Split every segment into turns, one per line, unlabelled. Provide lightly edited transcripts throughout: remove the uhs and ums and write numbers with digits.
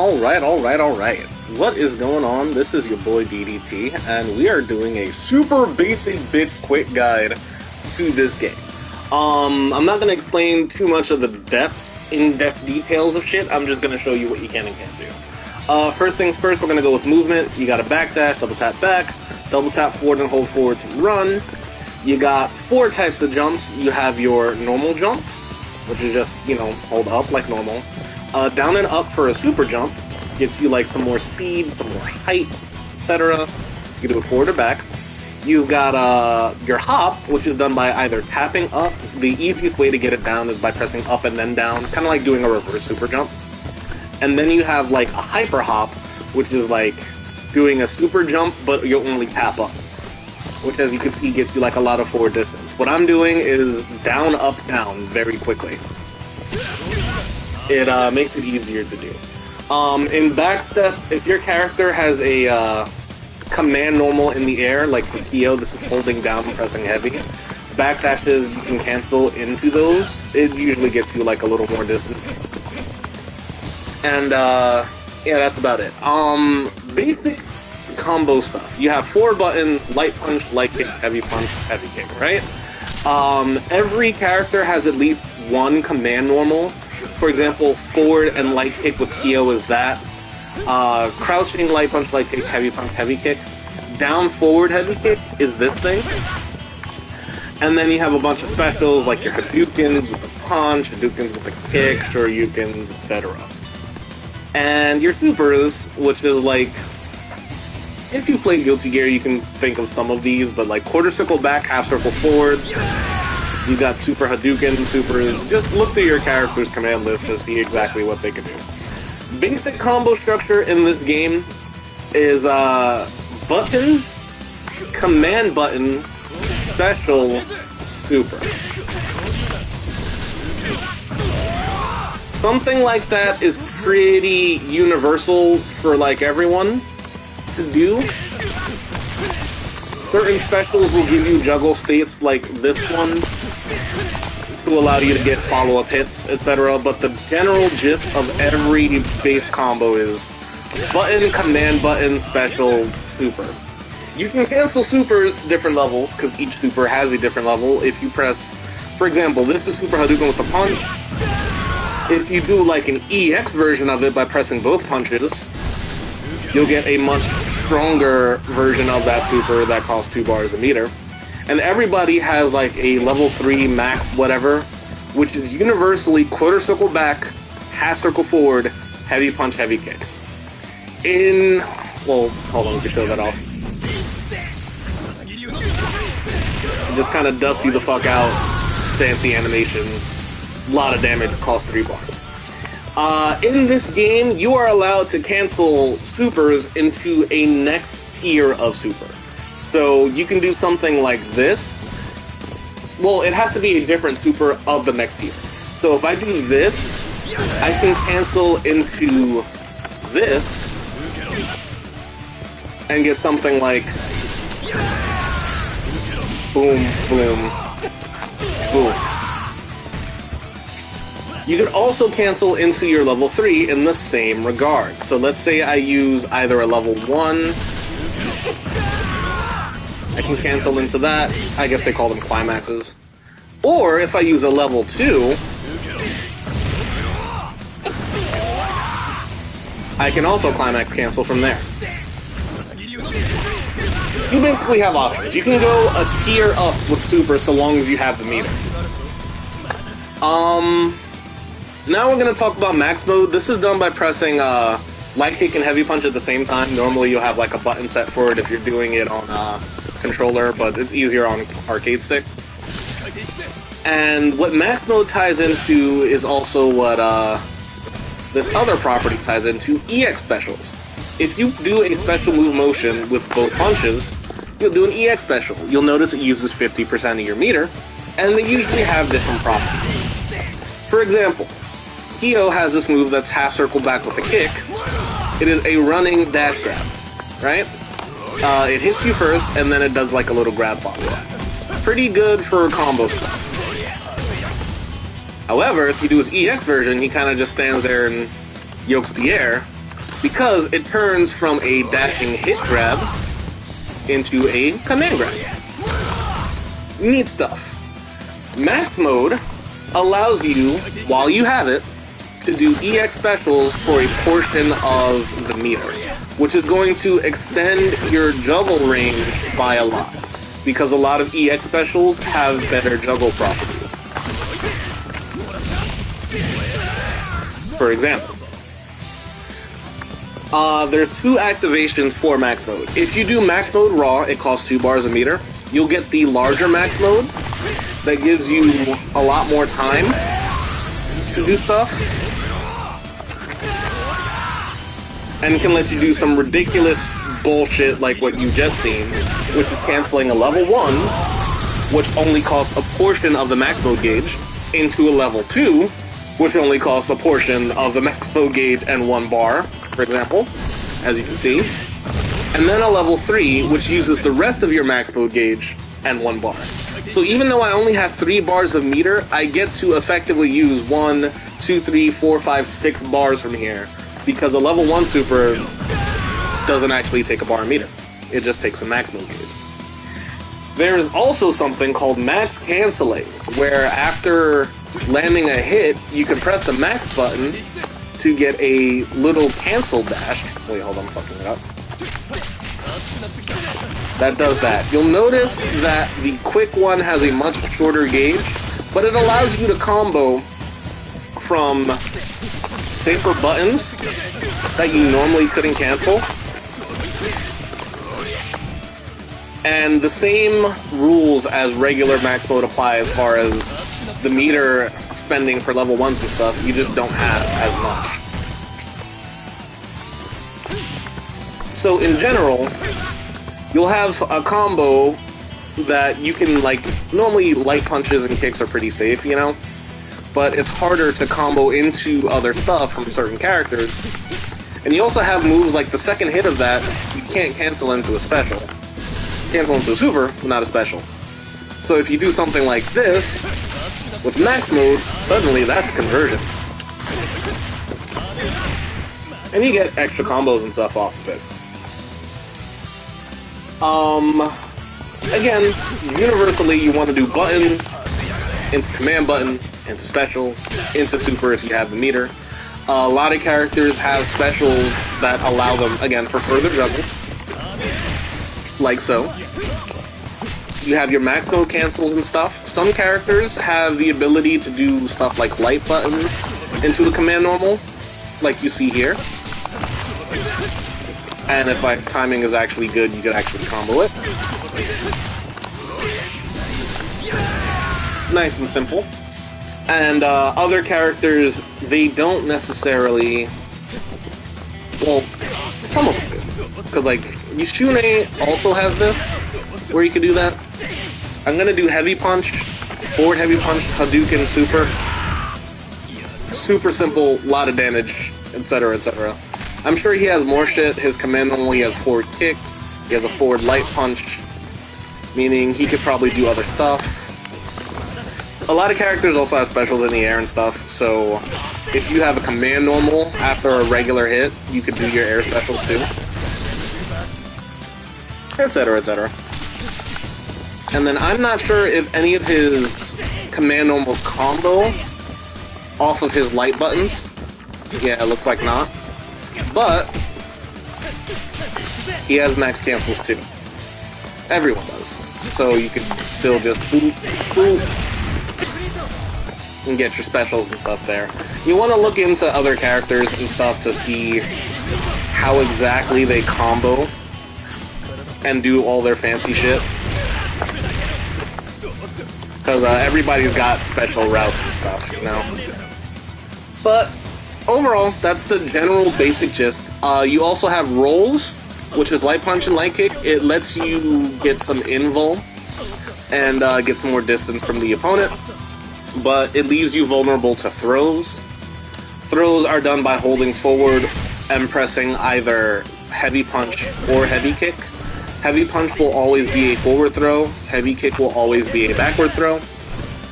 Alright. What is going on? This is your boy DDP, and we are doing a super basic bit quick guide to this game. I'm not gonna explain too much of the in-depth details of shit. I'm just gonna show you what you can and can't do. First things first, we're gonna go with movement. You got a backdash, double tap back, double tap forward and hold forward to run. You got 4 types of jumps. You have your normal jump, which is just, hold up like normal. Down and up for a super jump gets you like some more speed, some more height, etc. You can do it forward or back. You've got your hop, which is done by either tapping up. The easiest way to get it down is by pressing up and then down, kind of like doing a reverse super jump. And then you have like a hyper hop, which is like doing a super jump, but you only tap up, which, as you can see, gets you like a lot of forward distance. What I'm doing is down, up, down very quickly. It makes it easier to do. In backstep, if your character has a command normal in the air, like for KO, this is holding down and pressing heavy. Backdashes, you can cancel into those. It usually gets you like a little more distance. And yeah, that's about it. Basic combo stuff. You have 4 buttons: light punch, light kick, heavy punch, heavy kick, right? Every character has at least 1 command normal. For example, forward and light kick with KO is that. Crouching, light punch, light kick, heavy kick. Down forward heavy kick is this thing. And then you have a bunch of specials like your Hadoukens with the punch, Hadoukens with the kick, Shoryukens, etc. And your supers, which is like, if you play Guilty Gear, you can think of some of these, but like quarter circle back, half circle forward. You got super Hadouken, supers. Just look through your character's command list to see exactly what they can do. Basic combo structure in this game is button, command button, special, super. Something like that is pretty universal for like everyone to do. Certain specials will give you juggle states like this one to allow you to get follow-up hits, etc. But the general gist of every base combo is button, command button, special, super. You can cancel supers different levels, because each super has a different level. If you press, for example, this is Super Hadouken with the punch. If you do like an EX version of it by pressing both punches, you'll get a much stronger version of that super that costs 2 bars a meter. And everybody has like a level 3 max whatever, which is universally quarter circle back, half circle forward, heavy punch, heavy kick. Well, hold on, let me show that off. It just kind of dusts you the fuck out, fancy animation, a lot of damage, costs 3 bars. In this game, you are allowed to cancel supers into a next tier of super. So you can do something like this. Well, it has to be a different super of the next tier. So if I do this, I can cancel into this and get something like boom, boom, boom. You could also cancel into your level 3 in the same regard. So let's say I use either a level 1, I can cancel into that. I guess they call them climaxes. Or if I use a level 2, I can also climax cancel from there. You basically have options. You can go a tier up with super so long as you have the meter. Now we're going to talk about max mode. This is done by pressing light kick and heavy punch at the same time. Normally you'll have like a button set for it if you're doing it on controller, but it's easier on arcade stick. And what max mode ties into is also what this other property ties into, EX specials. If you do a special move motion with both punches, you'll do an EX special. You'll notice it uses 50% of your meter, and they usually have different properties. For example, KO has this move that's half circle back with a kick. It is a running dash grab, right? It hits you first, and then it does like a little grab follow-up. Pretty good for combo stuff. However, if you do his EX version, he kind of just stands there and yokes the air, because it turns from a dashing hit grab into a command grab. Neat stuff. Max mode allows you, while you have it, to do EX specials for a portion of the meter, which is going to extend your juggle range by a lot, because a lot of EX specials have better juggle properties. For example, there's 2 activations for max mode. If you do max mode raw, it costs 2 bars a meter. You'll get the larger max mode that gives you a lot more time to do stuff, and can let you do some ridiculous bullshit like what you just seen, which is canceling a level 1, which only costs a portion of the max mode gauge, into a level 2, which only costs a portion of the max mode gauge and 1 bar, for example, as you can see. And then a level 3, which uses the rest of your max mode gauge and 1 bar. So even though I only have 3 bars of meter, I get to effectively use 1, 2, 3, 4, 5, 6 bars from here, because a level 1 super doesn't actually take a bar of meter. It just takes a max mode gauge. There is also something called max canceling, where after landing a hit, you can press the max button to get a little cancel dash. Wait, hold on, I'm fucking it up. That does that. You'll notice that the quick one has a much shorter gauge, but it allows you to combo from safer buttons that you normally couldn't cancel. And the same rules as regular max mode apply as far as the meter spending for level 1s and stuff. You just don't have as much. So in general, you'll have a combo that you can, like, normally light punches and kicks are pretty safe, you know? But it's harder to combo into other stuff from certain characters. And you also have moves like the second hit of that, you can't cancel into a special. Cancel into a super, but not a special. So if you do something like this, with max mode, suddenly that's a conversion. And you get extra combos and stuff off of it. Again, universally you want to do button, into command button, into special, into super if you have the meter. A lot of characters have specials that allow them, again, for further juggles. Like so. You have your max mode cancels and stuff. Some characters have the ability to do stuff like light buttons into a command normal, like you see here. And if my timing is actually good, you can actually combo it. Nice and simple. And other characters, they don't necessarily... Well, some of them do. Because, like, Yashune also has this, where you can do that. I'm gonna do heavy punch, forward heavy punch, Hadouken, super. Super simple, lot of damage, etc., etc. I'm sure he has more shit. His command normal, he has forward kick, he has a forward light punch, meaning he could probably do other stuff. A lot of characters also have specials in the air and stuff, so if you have a command normal after a regular hit, you could do your air specials too. Etc., etc. And then I'm not sure if any of his command normal combo off of his light buttons. Yeah, it looks like not. But he has max cancels too. Everyone does. So you can still just boop, boop, and get your specials and stuff there. You want to look into other characters and stuff to see how exactly they combo and do all their fancy shit. Because everybody's got special routes and stuff, you know? But overall, that's the general basic gist. You also have rolls, which is light punch and light kick. It lets you get some invul and get some more distance from the opponent. But it leaves you vulnerable to throws. Throws are done by holding forward and pressing either heavy punch or heavy kick. Heavy punch will always be a forward throw. Heavy kick will always be a backward throw.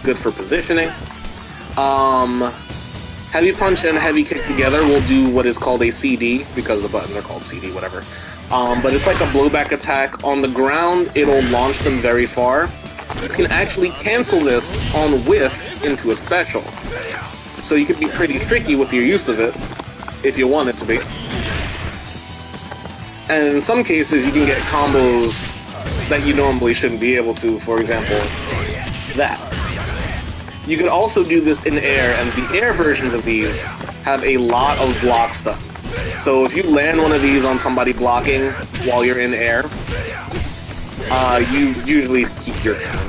Good for positioning. Heavy punch and heavy kick together will do what is called a CD, because the buttons are called CD, whatever. But it's like a blowback attack. On the ground, it'll launch them very far. You can actually cancel this on whiff into a special. So you can be pretty tricky with your use of it, if you want it to be. And in some cases, you can get combos that you normally shouldn't be able to, for example, that. You can also do this in air, and the air versions of these have a lot of block stuff. So if you land one of these on somebody blocking while you're in air, you usually keep your turn.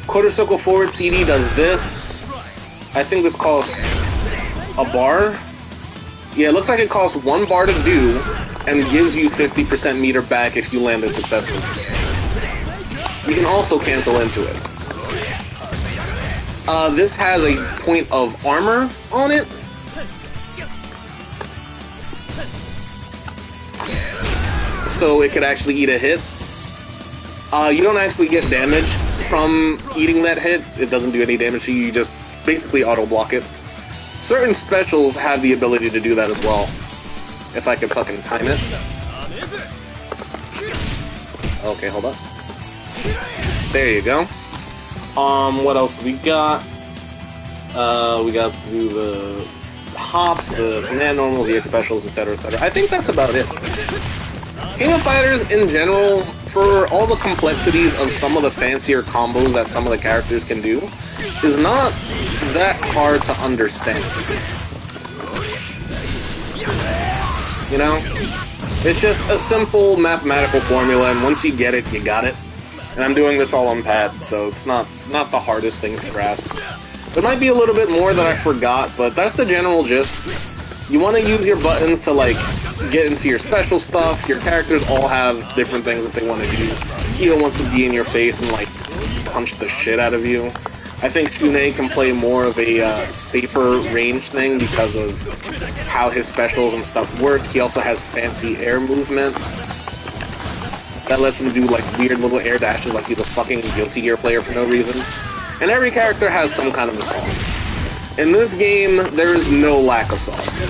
Quarter circle forward CD does this. I think this costs a bar. Yeah, it looks like it costs 1 bar to do, and gives you 50% meter back if you land it successfully. You can also cancel into it. This has a point of armor on it. So it could actually eat a hit. You don't actually get damage from eating that hit. It doesn't do any damage to you, you just basically auto-block it. Certain specials have the ability to do that as well. If I can fucking time it. Okay, hold up. There you go. What else do we got? We got to do the hops, the command normals, the X specials, etc., etc. I think that's about it. King of Fighters in general, for all the complexities of some of the fancier combos that some of the characters can do, is not that hard to understand. You know? It's just a simple mathematical formula, and once you get it, you got it. And I'm doing this all on pad, so it's not the hardest thing to grasp. There might be a little bit more that I forgot, but that's the general gist. You want to use your buttons to, like, get into your special stuff. Your characters all have different things that they want to do. Kyo wants to be in your face and, like, punch the shit out of you. I think Shunei can play more of a safer range thing because of how his specials and stuff work. He also has fancy air movement that lets him do, like, weird little air dashes like he's a fucking Guilty Gear player for no reason. And every character has some kind of a sauce. In this game, there is no lack of sauce.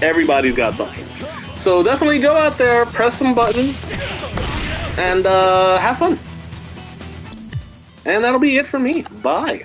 Everybody's got something. So definitely go out there, press some buttons, and have fun. And that'll be it for me. Bye.